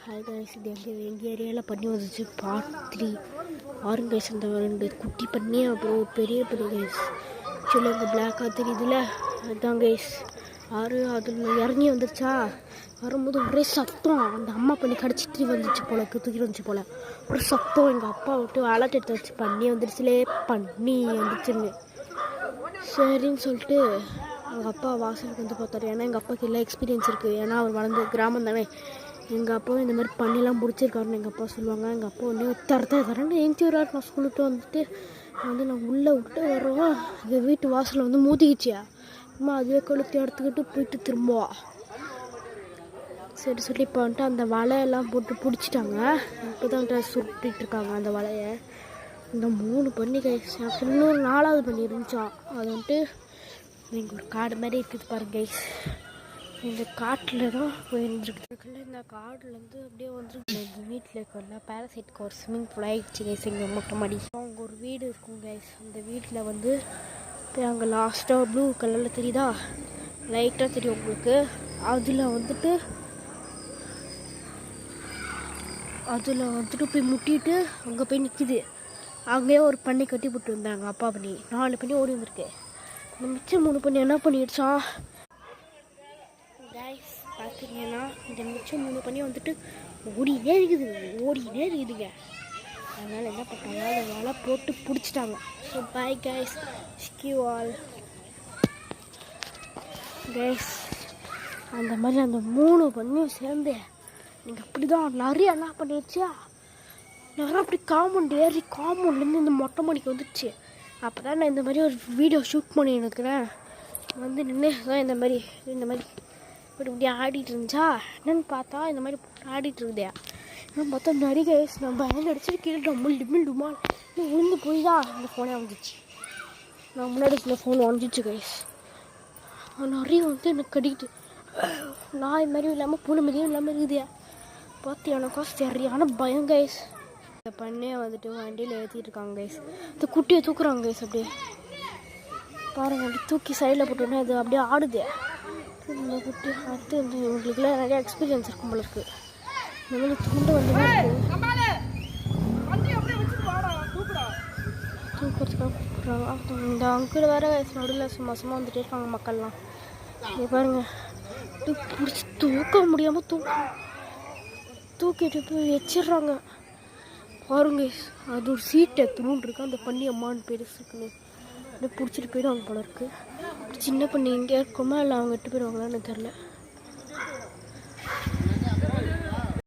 Hi guys, இது எங்கள் ஏரியாவில் பண்ணி வந்துச்சு பார்ட் 3 ஆரஞ்சு கைஸ். அந்த 2 குட்டி பண்ணி அப்புறம் பெரிய பண்ணி கைஸ். ஆக்சுவலி அந்த பிளாக்காக தெரியுதுல, அதுதான் கைஸ். அதில் இறங்கி வந்துருச்சா, வரும்போது ஒரே சத்தம். அந்த அம்மா பண்ணி கடிச்சிட்டு வந்துச்சு போல, தூக்கிட்டு வந்துச்சு போல். ஒரு சத்தம். எங்கள் அப்பா விட்டு அலர்ட் எடுத்து வச்சு பண்ணி வந்துருச்சுலே, பண்ணி வந்துச்சுன்னு சரின்னு சொல்லிட்டு எங்கள் அப்பா வாசலுக்கு வந்து பார்த்தாரு. ஏன்னா எங்கள் அப்பாவுக்கு எல்லா எக்ஸ்பீரியன்ஸ் இருக்குது, ஏன்னா அவர் வளர்ந்து கிராமம் தானே. எங்கள் அப்பாவும் இந்த மாதிரி பண்ணிலாம் பிடிச்சிருக்காருன்னு எங்கள் அப்பா சொல்லுவாங்க. எங்கள் அப்பா வந்து தரேன்னு எஞ்சி வராரு. நான் ஸ்கூலுக்கு வந்துட்டு நான் உள்ளே விட்டு வரோம். எங்கள் வீட்டு வாசலில் வந்து மூத்திக்கிச்சியா அம்மா, அதுவே கொளுத்தி எடுத்துக்கிட்டு போயிட்டு திரும்புவா. சரி சொல்லி இப்போ வந்துட்டு அந்த வலையெல்லாம் போட்டு பிடிச்சிட்டாங்க. இப்போ தான் சுட்டிகிட்டு இருக்காங்க அந்த வலையை. இந்த 3 பண்ணி கைஸ். இன்னொரு 4வது பண்ணி இருந்துச்சா, அது வந்துட்டு இங்கே ஒரு காடு மாதிரி இருக்குது பாருங்க கைஸ். இந்த காட்டில் தான் போயிருந்துருக்கு. இந்த காடுலேருந்து அப்படியே வந்துருக்கு. எங்கள் வீட்டில் இருக்கிற பேராசைட்க்கு ஒரு ஸ்விம்மிங் பூல் ஆகிடுச்சு கைஸ். இங்கே மொட்டை மாடி அங்கே ஒரு வீடு இருக்கும் கைஸ். அந்த வீட்டில் வந்து அங்கே லாஸ்ட்டாக ப்ளூ கலரில் தெரியுதா, லைட்டாக தெரியும் உங்களுக்கு. அதில் வந்துட்டு போய் முட்டிட்டு அங்கே போய் நிற்கிது. அங்கேயே ஒரு பண்ணி கட்டி போட்டு இருந்தாங்க அப்பா பண்ணி. 4 பண்ணி ஓடி வந்திருக்கு. இந்த மிச்சம் 3 பண்ணி என்ன பண்ணிடுச்சா கைஸ் பார்த்துங்கன்னா, இந்த மிச்சம் 3 பண்ணி வந்துட்டு ஓடினே இருக்குதுங்க. அதனால் என்ன பண்ணாங்க, அந்த வலை போட்டு பிடிச்சிட்டாங்க. So bye guys, skew all guys. அந்த மாதிரி அந்த 3 பண்ணியும் சேர்ந்து நீங்கள் அப்படி தான் நிறைய என்ன பண்ணிடுச்சா, நிறையா அப்படி காம்பவுண்ட்லேருந்து இந்த மொட்டை மாடிக்கு வந்துடுச்சு. அப்போ தான் நான் இந்த மாதிரி ஒரு வீடியோ ஷூட் பண்ணின்னு இருக்கிறேன். வந்து நின்று தான் இந்த மாதிரி இப்படி ஆடிட்டு இருந்துச்சா, என்னென்னு பார்த்தா இந்த மாதிரி ஆடிட்டு இருக்குதே. நான் பார்த்தா நிறைய கைஸ். நான் பயந்து அடிச்சுட்டு கீழே டிமில் டுமால் விழுந்து போய் தான் அந்த ஃபோனே வந்துச்சு. நான் முன்னாடி இந்த ஃபோன் வந்துச்சு கைஸ். நிறைய வந்து எனக்கு கடிக்கிட்டு நாய் மாதிரியும் இல்லாமல் பூனை மாதிரியும் இல்லாமல் இருக்குதே. பார்த்து எனக்கா சரியான பயம் கைஸ். இந்த பண்ணையை வந்துட்டு வண்டியில் ஏற்றிட்டு இருக்காங்க கைஸ். இந்த குட்டியை தூக்குறாங்க கைஸ். அப்படியே பாருங்கள், அப்படி தூக்கி சைடில் போட்டோன்னே அது அப்படியே ஆடுது. இந்த குட்டி அடுத்து வந்து இவங்களுக்குலாம் நிறையா எக்ஸ்பீரியன்ஸ் இருக்கும் போல இருக்குது. இந்த மாதிரி துண்டு வந்து தூக்கிறதுக்காக கூப்பிட்றாங்க. இந்த அங்கிள் வேறு நடுவில் சும்மா வந்துட்டே இருக்காங்க மக்கள்லாம். இது பாருங்கள், பிடிச்சி தூக்க முடியாமல் தூக்கிட்டு போய் வச்சிடுறாங்க பாருங்க. அது ஒரு சீட்டை துணுன்னு இருக்கு. அந்த பண்ணி அம்மான்னு பெருசுக்குன்னு அப்படியே பிடிச்சிட்டு போயிடுவாங்க போல இருக்குது. சின்ன பண்ணி இங்கே இருக்குமா இல்லை அவங்க எட்டு போயிடுவாங்களான்னு தெரில.